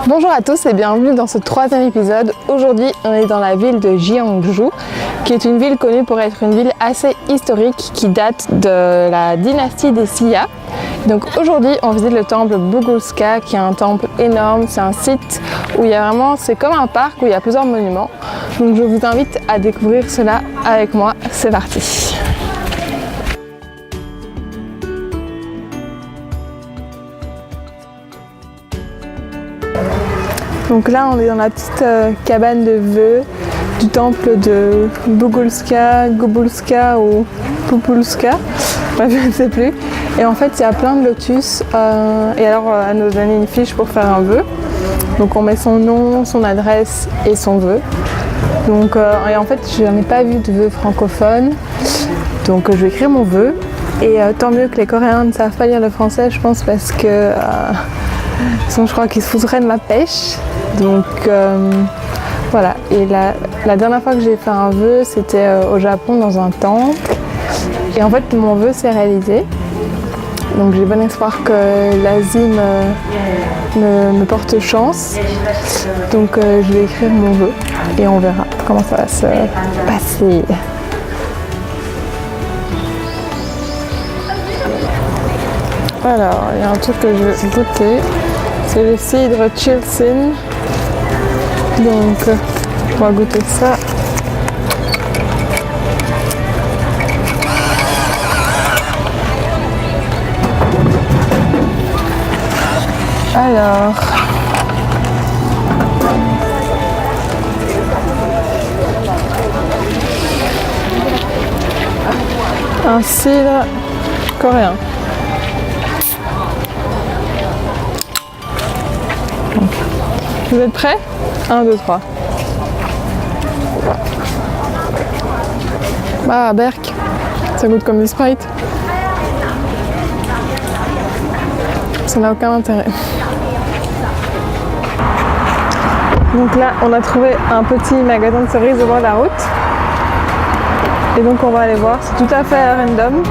Bonjour à tous et bienvenue dans ce troisième épisode. Aujourd'hui, on est dans la ville de Gyeongju, qui est une ville connue pour être une ville assez historique qui date de la dynastie des Silla. Donc aujourd'hui, on visite le temple Bugulska, qui est un temple énorme. C'est un site où il y a vraiment, c'est comme un parc où il y a plusieurs monuments. Donc je vous invite à découvrir cela avec moi. C'est parti. Donc là, on est dans la petite cabane de vœux du temple de Bugulska, Gobulska ou Pupulska, bref, je ne sais plus. Et en fait, il y a plein de lotus. Et alors, elle nous a donné une fiche pour faire un vœu. Donc on met son nom, son adresse et son vœu. Donc, et en fait, je n'en ai pas vu de vœu francophone. Donc je vais écrire mon vœu. Et tant mieux que les Coréens ne savent pas lire le français, je pense, parce que sinon je crois qu'ils se foutraient de ma pêche. Donc voilà, et la dernière fois que j'ai fait un vœu, c'était au Japon dans un temple. Et en fait, mon vœu s'est réalisé. Donc j'ai bon espoir que l'Asie me porte chance. Donc je vais écrire mon vœu et on verra comment ça va se passer. Alors, il y a un truc que je vais goûter. C'est le cidre Chilsin. Donc, on va goûter ça. Alors, un cidre coréen. Vous êtes prêts? 1, 2, 3. Ah, Berk, ça goûte comme du Sprite. Ça n'a aucun intérêt. Donc là, on a trouvé un petit magasin de cerises au bord de la route. Et donc on va aller voir, c'est tout à fait random.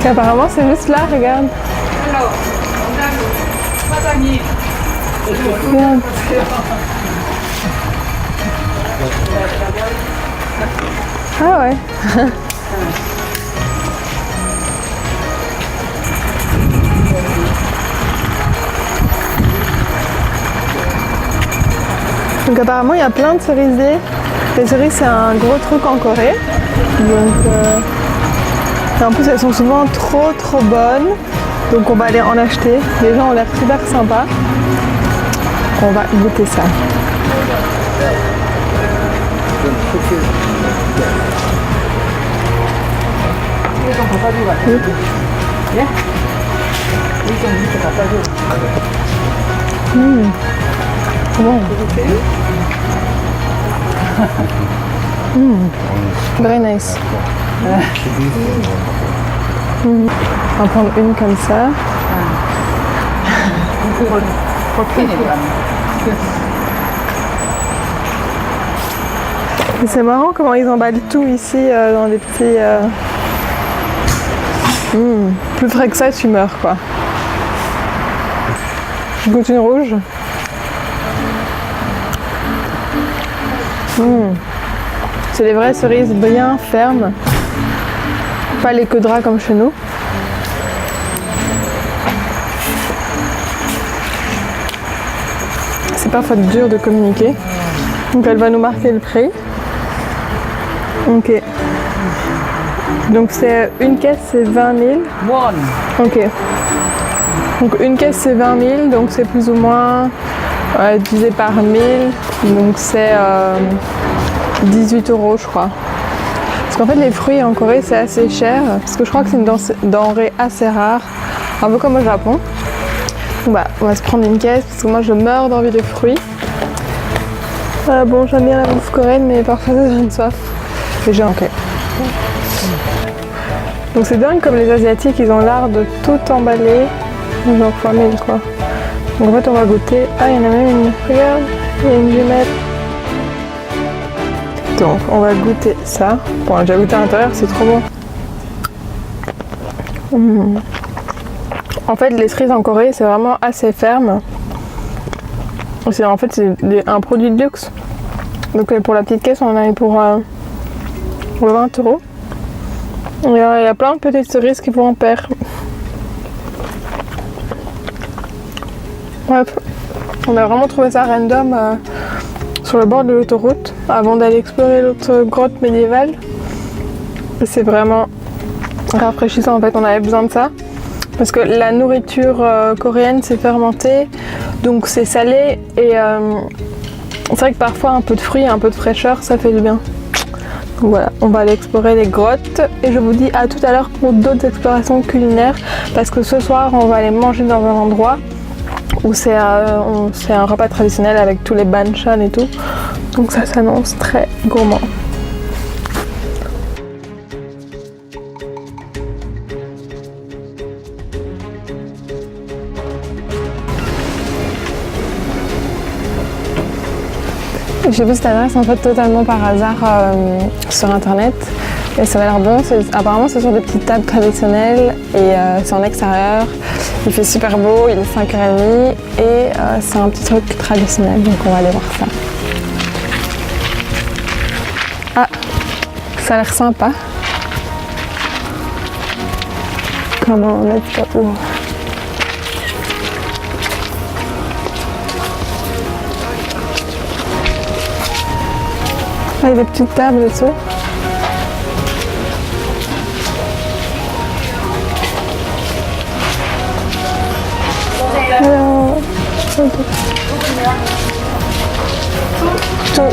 Apparemment c'est juste là, regarde. Regarde. Ah ouais. Donc apparemment il y a plein de cerisiers. Les cerises c'est un gros truc en Corée. Donc et en plus elles sont souvent trop bonnes. Donc on va aller en acheter. Les gens ont l'air super sympas. On va goûter ça. Bon. Very nice. On va prendre une comme ça. C'est marrant comment ils emballent tout ici dans des petits... Plus frais que ça, tu meurs quoi. Je goûte une rouge. C'est des vraies cerises bien fermes. Pas les queues de rat comme chez nous. C'est parfois dur de communiquer. Donc elle va nous marquer le prix. Ok. Donc c'est une caisse, c'est 20 000. Ok. Donc une caisse c'est 20 000, donc c'est plus ou moins divisé par 1000. Donc c'est 18 € je crois. Parce qu'en fait les fruits en Corée c'est assez cher. Parce que je crois que c'est une denrée assez rare. Un peu comme au Japon. Donc bah on va se prendre une caisse parce que moi je meurs d'envie de fruits. Bon j'aime bien la bouffe coréenne mais parfois ça donne soif. Et j'ai ok. Donc c'est dingue comme les Asiatiques, ils ont l'art de tout emballer, genre fois 1000 quoi. Donc en fait on va goûter. Ah, il y en a même une. Regarde, il y a une jumelle. Donc on va goûter ça. Bon, j'ai déjà goûté à l'intérieur, c'est trop bon. En fait, les cerises en Corée, c'est vraiment assez ferme. En fait, c'est un produit de luxe. Donc pour la petite caisse, on en a eu pour 20 €. Il y a plein de petites cerises qui vont en paire. Bref, on a vraiment trouvé ça random sur le bord de l'autoroute avant d'aller explorer l'autre grotte médiévale. C'est vraiment rafraîchissant, en fait, on avait besoin de ça. Parce que la nourriture coréenne c'est fermenté, donc c'est salé et c'est vrai que parfois un peu de fruits, un peu de fraîcheur, ça fait du bien. Donc voilà, on va aller explorer les grottes et je vous dis à tout à l'heure pour d'autres explorations culinaires parce que ce soir on va aller manger dans un endroit où c'est un repas traditionnel avec tous les banchan et tout. Donc ça s'annonce très gourmand. J'ai vu cette adresse en fait totalement par hasard sur internet et ça va l'air bon. Apparemment c'est sur des petites tables traditionnelles et c'est en extérieur. Il fait super beau, il est 5h30 et c'est un petit truc traditionnel, donc on va aller voir ça. Ah, ça a l'air sympa. Comment on est pas où? Ah, il y a des petites tables et tout. Alors, tout.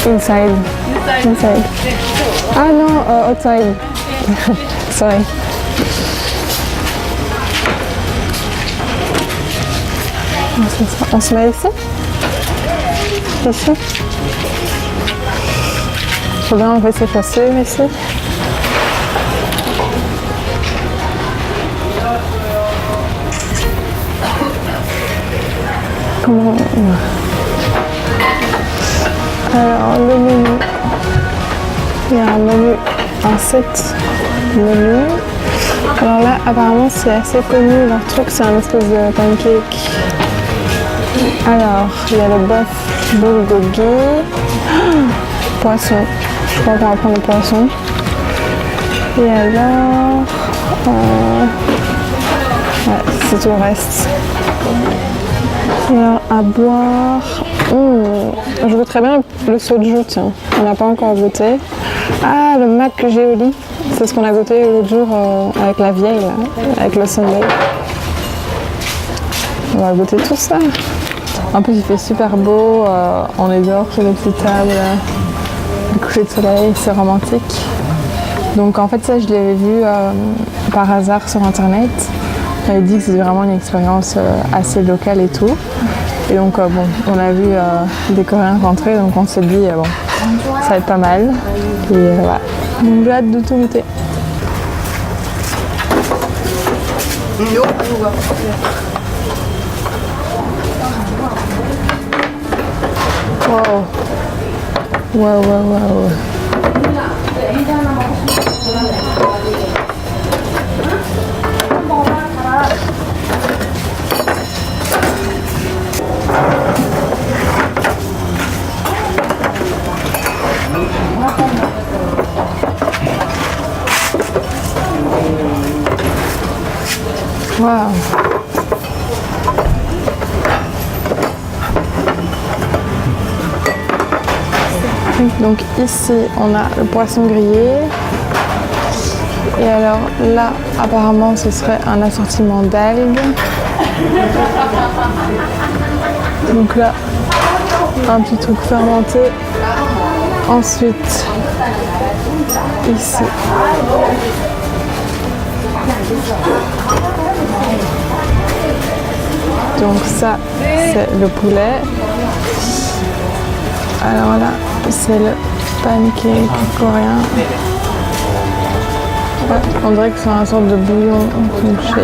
Inside. Inside. Ah non, outside. Sorry. On se met ici? Ici? Faut bien enlever ses chaussures ici. Comment? Alors le menu. Il y a un menu, un set menu. Alors là apparemment c'est assez connu, leur truc c'est un espèce de pancake. Alors, il y a le bœuf bulgogi, poisson, je crois qu'on va prendre le poisson. Et alors, ouais, c'est tout le reste. Alors, à boire, je goûterais bien le soju, tiens, on n'a pas encore goûté. Ah, le mac géoli, c'est ce qu'on a goûté l'autre jour avec la vieille, là, avec le sundae. On va goûter tout ça. En plus il fait super beau, on est dehors sur les petites tables, le coucher de soleil, c'est romantique. Donc en fait ça je l'avais vu par hasard sur internet. On avait dit que c'était vraiment une expérience assez locale et tout. Et donc bon, on a vu des Coréens rentrer, donc on s'est dit bon, ça va être pas mal. Et voilà, donc j'ai hâte de tout goûter. Wow. Wow, wow, wow. Wow. Donc ici on a le poisson grillé et alors là apparemment ce serait un assortiment d'algues. Donc là un petit truc fermenté. Ensuite ici donc ça c'est le poulet. Alors là c'est le pancake coréen. On dirait que c'est un sorte de bouillon touché.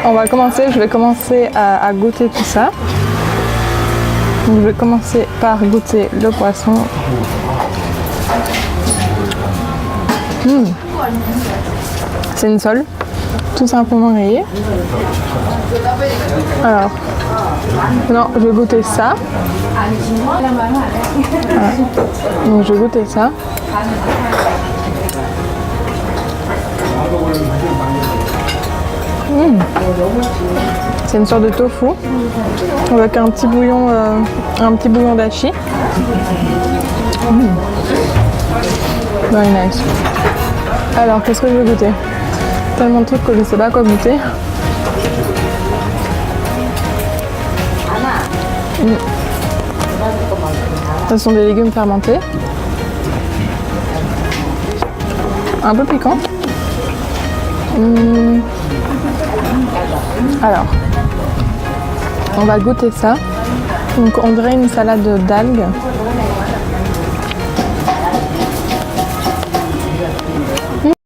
On va commencer, je vais commencer à goûter tout ça. Donc, je vais commencer par goûter le poisson. C'est une sole, tout simplement grillée. Alors, non, je vais goûter ça. Voilà. Donc je vais goûter ça. C'est une sorte de tofu avec un petit bouillon d'achi. Very nice. Alors qu'est-ce que je vais goûter? Tellement de trucs que je ne sais pas quoi goûter. Ce sont des légumes fermentés. Un peu piquant. Alors, on va goûter ça. Donc on dirait une salade d'algues.